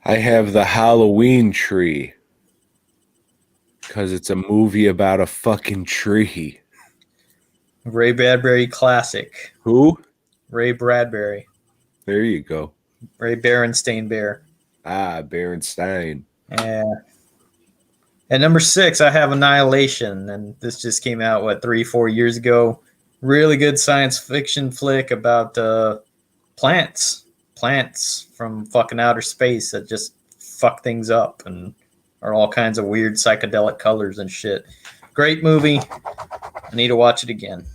I have the Halloween Tree because it's a movie about a fucking tree. Ray Bradbury classic. Who? Ray Bradbury. There you go. Ray Berenstain Bear. Ah, Berenstein. Yeah. At number 6, I have Annihilation, and this just came out 3-4 years ago. Really good science fiction flick about plants from fucking outer space that just fuck things up and are all kinds of weird psychedelic colors and shit. Great movie. I need to watch it again.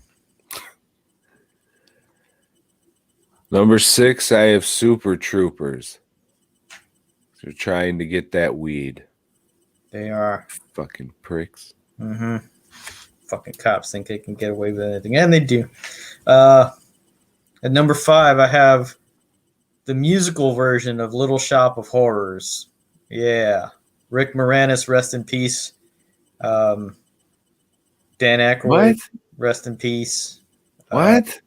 Number 6, I have Super Troopers. They're trying to get that weed. They are. Fucking pricks. Mm-hmm. Fucking cops think they can get away with anything, and they do. At number 5, I have the musical version of Little Shop of Horrors. Yeah. Rick Moranis, rest in peace. Dan Aykroyd, What? rest in peace. What?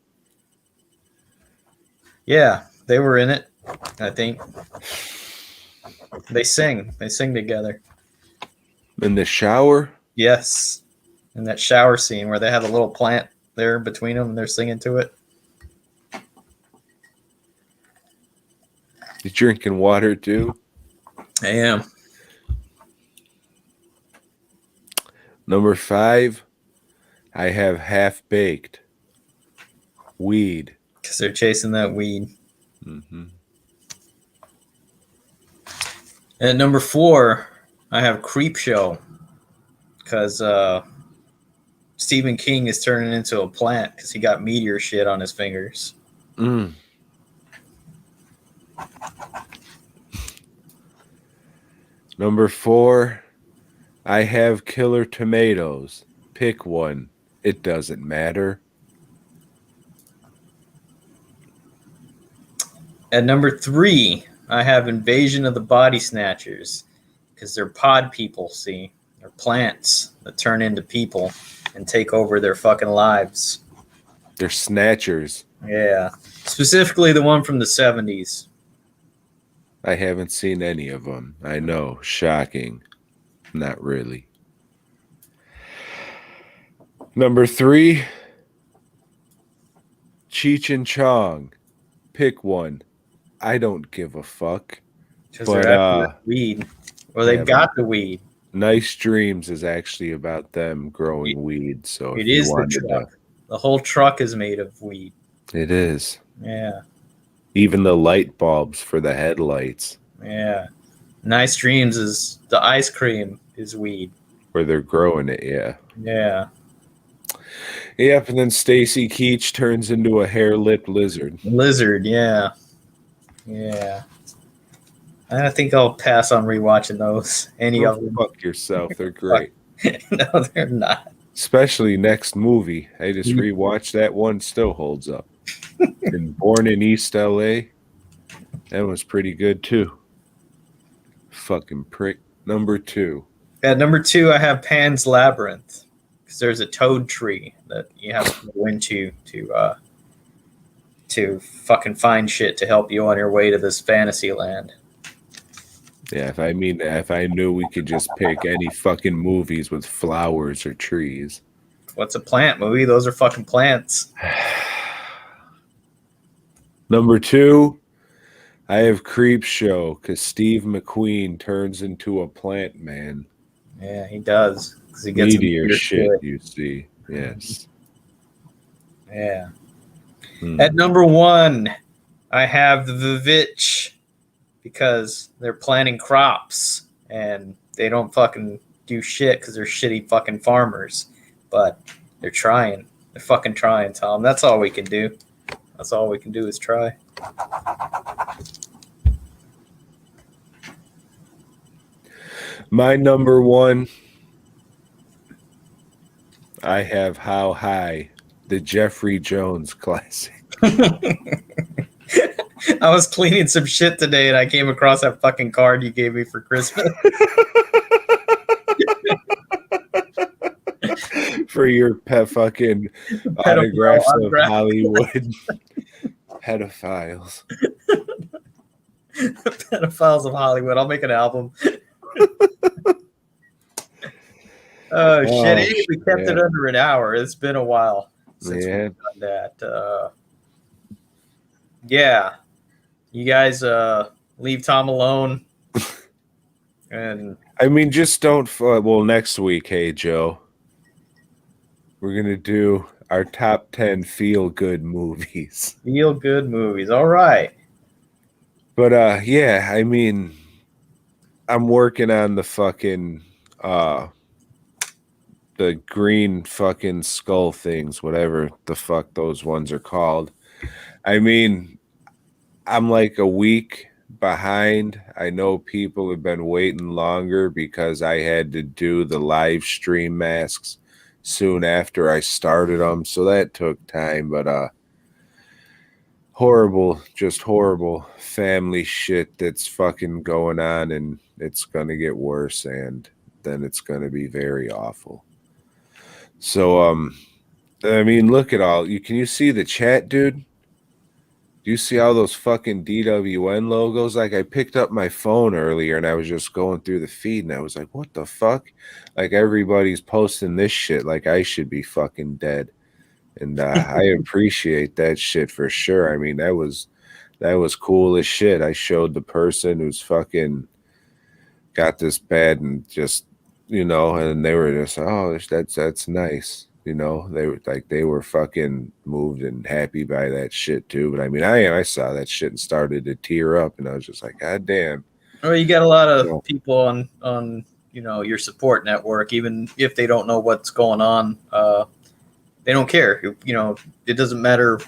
Yeah, they were in it. I think they sing. They sing together. In the shower? Yes, in that shower scene where they have a little plant there between them and they're singing to it. You drinking water too? I am. Number 5, I have half baked weed. Because they're chasing that weed. Mm-hmm. And at number 4, I have Creep Show. Because Stephen King is turning into a plant because he got meteor shit on his fingers. Mm. Number 4, I have killer tomatoes. Pick one. It doesn't matter. At number 3, I have Invasion of the Body Snatchers. Because they're pod people, see? They're plants that turn into people and take over their fucking lives. They're snatchers. Yeah. Specifically the one from the 70s. I haven't seen any of them. I know. Shocking. Not really. Number 3, Cheech and Chong. Pick one. I don't give a fuck. Because But they're after weed. Or they've got the weed. Nice Dreams is actually about them growing weed. So It if you is the wanted truck. The whole truck is made of weed. it is. Yeah. Even the light bulbs for the headlights Yeah. Nice Dreams is the ice cream is weed. where they're growing it, yeah. Yeah. Yep, and then Stacy Keach turns into a hair-lipped lizard. Lizard, yeah. Yeah. I think I'll pass on rewatching those. Any Go of them. fuck yourself. They're great. No, they're not. Especially next movie. I just rewatched that one, still holds up. And Born in East LA, that was pretty good too. Fucking prick. Number 2. At number 2, I have Pan's Labyrinth. Because there's a toad tree that you have to go into to fucking find shit to help you on your way to this fantasy land. Yeah, if I knew we could just pick any fucking movies with flowers or trees. What's a plant movie? Those are fucking plants. Number 2, I have Creep Show because Steve McQueen turns into a plant man. Yeah, he does. Because he gets Meteor shit, you see. Yes. Yeah. At number 1, I have the Vivitch because they're planting crops and they don't fucking do shit because they're shitty fucking farmers. But they're trying. They're fucking trying, Tom. That's all we can do. That's all we can do is try. My number 1, I have How High, the Jeffrey Jones classic. I was cleaning some shit today and I came across that fucking card you gave me for Christmas. For your fucking autographs of Hollywood pedophiles. Pedophiles of Hollywood. I'll make an album. Oh shit! Hey, we kept it under an hour. It's been a while since we've done that. Yeah, you guys leave Tom alone. And I mean, just don't. Well, next week, hey Joe, we're gonna do our top 10 feel-good movies. Feel-good movies. All right. But yeah, I mean, I'm working on the fucking the green fucking skull things, whatever the fuck those ones are called. I mean, I'm like a week behind. I know people have been waiting longer because I had to do the live stream masks soon after I started them, so that took time. But horrible, just horrible family shit that's fucking going on, and it's gonna get worse, and then it's gonna be very awful. So I mean, look at all you. Can you see the chat, dude? Do you see all those fucking DWN logos? Like I picked up my phone earlier and I was just going through the feed and I was like, what the fuck? Like everybody's posting this shit like I should be fucking dead. And I appreciate that shit for sure. I mean, that was cool as shit. I showed the person who's fucking got this bad and just and they were just, oh, that's nice. They were fucking moved and happy by that shit too. But I mean, I saw that shit and started to tear up, and I was just like, God damn. Well, you got a lot of So, people on your support network, even if they don't know what's going on. They don't care. It doesn't matter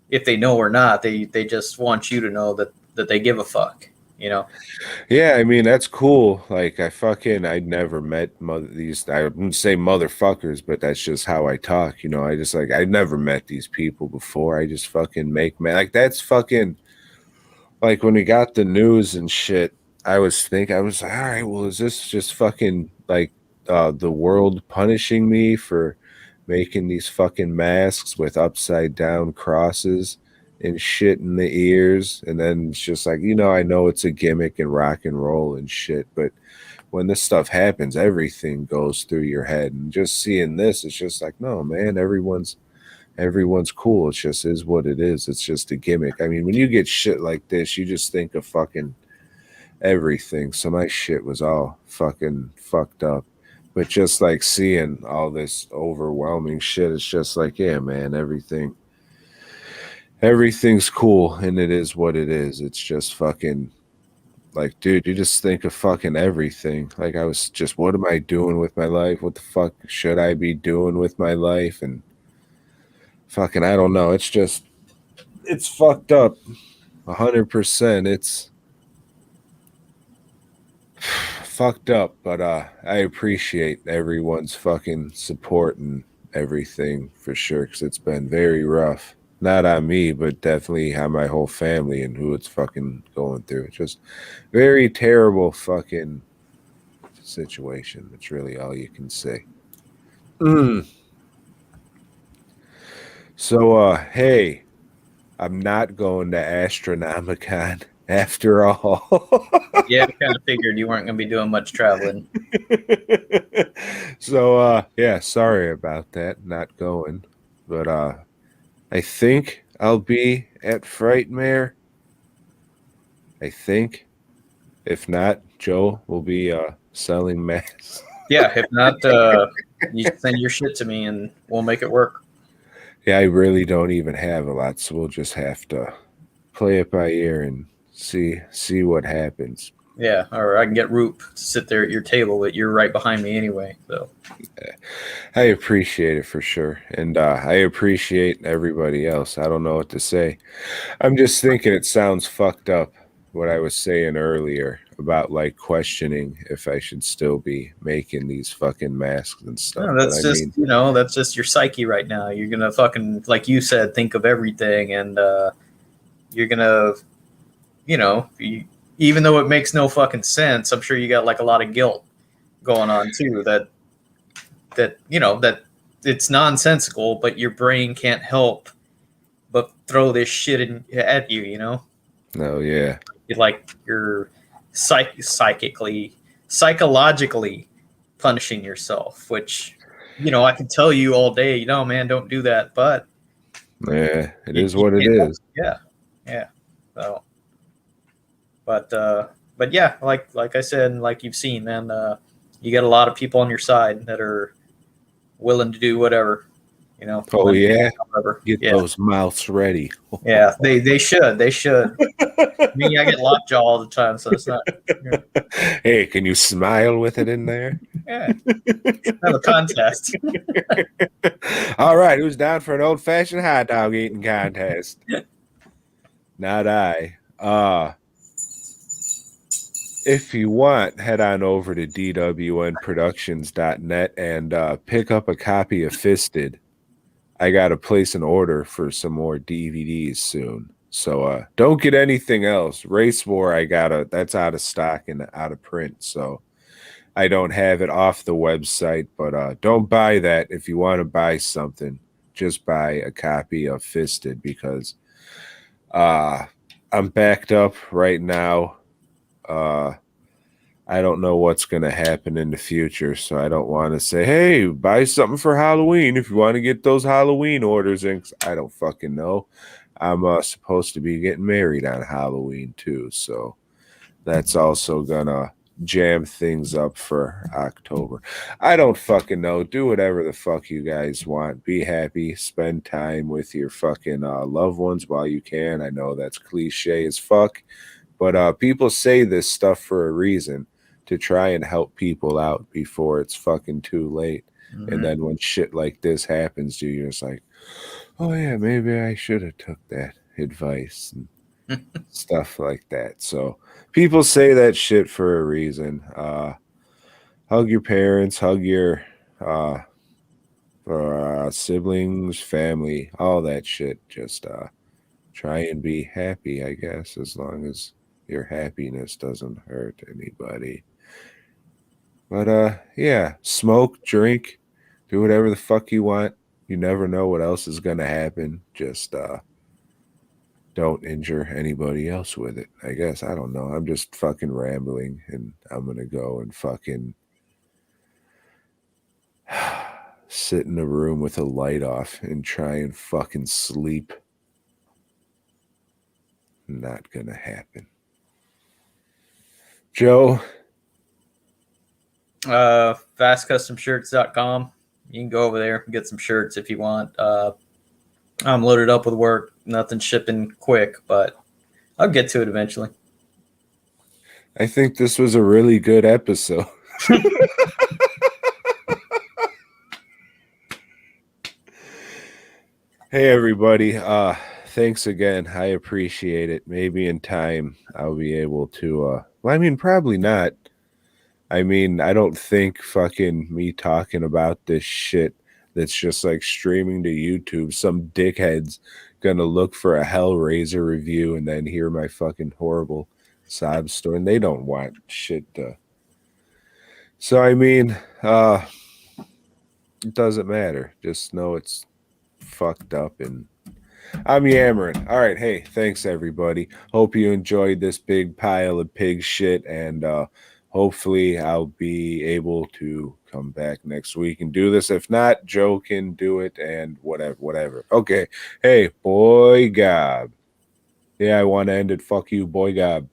if they know or not. They just want you to know that they give a fuck. yeah, I mean that's cool. Like I never met these. I wouldn't say motherfuckers, but that's just how I talk. I just like I never met these people before. I just fucking make man like that's fucking like when we got the news and shit. I was like, all right, well, is this just fucking like the world punishing me for making these fucking masks with upside down crosses and shit in the ears? And then it's just like, I know it's a gimmick and rock and roll and shit, but when this stuff happens, everything goes through your head. And just seeing this, it's just like, no, man, everyone's cool. It just is what it is. It's just a gimmick. I mean, when you get shit like this, you just think of fucking everything. So my shit was all fucking fucked up. But just like seeing all this overwhelming shit, it's just like, yeah, man, everything's cool and it is what it is. It's just fucking like, dude, you just think of fucking everything. Like I was just, what am I doing with my life? What the fuck should I be doing with my life? And fucking, I don't know. It's fucked up. 100%. It's fucked up, but I appreciate everyone's fucking support and everything for sure, because it's been very rough. Not on me, but definitely on my whole family and who it's fucking going through. It's just very terrible fucking situation. It's really all you can say. Mm. So, hey, I'm not going to Astronomicon after all. Yeah, I kind of figured you weren't going to be doing much traveling. So yeah, sorry about that, not going. But I think I'll be at Frightmare. I think. If not, Joe will be selling masks. Yeah, if not, you send your shit to me and we'll make it work. Yeah, I really don't even have a lot, so we'll just have to play it by ear and see what happens. Yeah, or I can get Roop to sit there at your table, but you're right behind me anyway. So I appreciate it for sure. And I appreciate everybody else. I don't know what to say. I'm just thinking it sounds fucked up what I was saying earlier about like questioning if I should still be making these fucking masks and stuff. no, But that's I just mean, that's just your psyche right now. You're gonna fucking, like you said, think of everything, and you're gonna, even though it makes no fucking sense, I'm sure you got like a lot of guilt going on too. That it's nonsensical, but your brain can't help but throw this shit at you. no, yeah. You're psychologically punishing yourself, which I can tell you all day, man, don't do that, but Yeah, it is you what it can't help is. it. Yeah. So, but yeah, like I said, and like you've seen, man, you got a lot of people on your side that are willing to do whatever, Oh yeah. whatever. Get Yeah. those mouths ready. Yeah, they should. Me, I get lockjaw all the time, so it's not. Hey, can you smile with it in there? Yeah, have a contest. All right, who's down for an old fashioned hot dog eating contest? Not I. If you want, head on over to dwnproductions.net and pick up a copy of Fisted. I got to place an order for some more DVDs soon. So don't get anything else. Race War, that's out of stock and out of print. So I don't have it off the website, but don't buy that. If you want to buy something, just buy a copy of Fisted because I'm backed up right now. Uh, I don't know what's going to happen in the future, so I don't want to say, hey, buy something for Halloween if you want to get those Halloween orders in. 'Cause I don't fucking know. I'm supposed to be getting married on Halloween too, so that's also gonna jam things up for October. I don't fucking know. Do whatever the fuck you guys want. Be happy. Spend time with your fucking loved ones while you can. I know that's cliche as fuck, but people say this stuff for a reason, to try and help people out before it's fucking too late. Mm-hmm. And then when shit like this happens to you, you're just like, oh yeah, maybe I should have took that advice and stuff like that. So people say that shit for a reason. Hug your parents, hug your uh, siblings, family, all that shit. Just try and be happy, I guess, as long as your happiness doesn't hurt anybody. But yeah, smoke, drink, do whatever the fuck you want. You never know what else is gonna happen. Just don't injure anybody else with it. I guess I don't know. I'm just fucking rambling, and I'm gonna go and fucking sit in a room with a light off and try and fucking sleep. Not gonna happen. Joe, Fastcustomshirts.com. You can go over there and get some shirts if you want. I'm loaded up with work. Nothing shipping quick, but I'll get to it eventually. I think this was a really good episode. Hey everybody, thanks again. I appreciate it. Maybe in time I'll be able to well, I mean probably not. I mean, I don't think fucking me talking about this shit that's just like streaming to YouTube, some dickhead's gonna look for a Hellraiser review and then hear my fucking horrible sob story. And they don't want shit to. So I mean, it doesn't matter. Just know it's fucked up and I'm yammering. All right, hey, thanks everybody. Hope you enjoyed this big pile of pig shit, and hopefully I'll be able to come back next week and do this. If not, Joe can do it and whatever. Okay. Hey, Boygob. Yeah, I want to end it. Fuck you, Boygob.